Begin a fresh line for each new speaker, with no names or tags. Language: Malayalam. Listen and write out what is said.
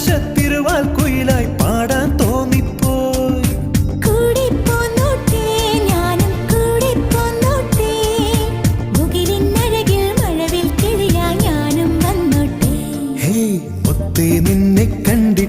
ആകാശത്തിരുവാൽ കുയിലായി പാടാൻ തോന്നിപ്പോയി.
കൂടെ പോന്നോട്ടെ ഞാനും കൂടെ പോന്നോട്ടെ, മുകിലിനഴകിൽ മഴവിൽ കിളിയാ ഞാനും വന്നോട്ടെ.
ഹേ മുത്തേ നിന്നെ കണ്ടി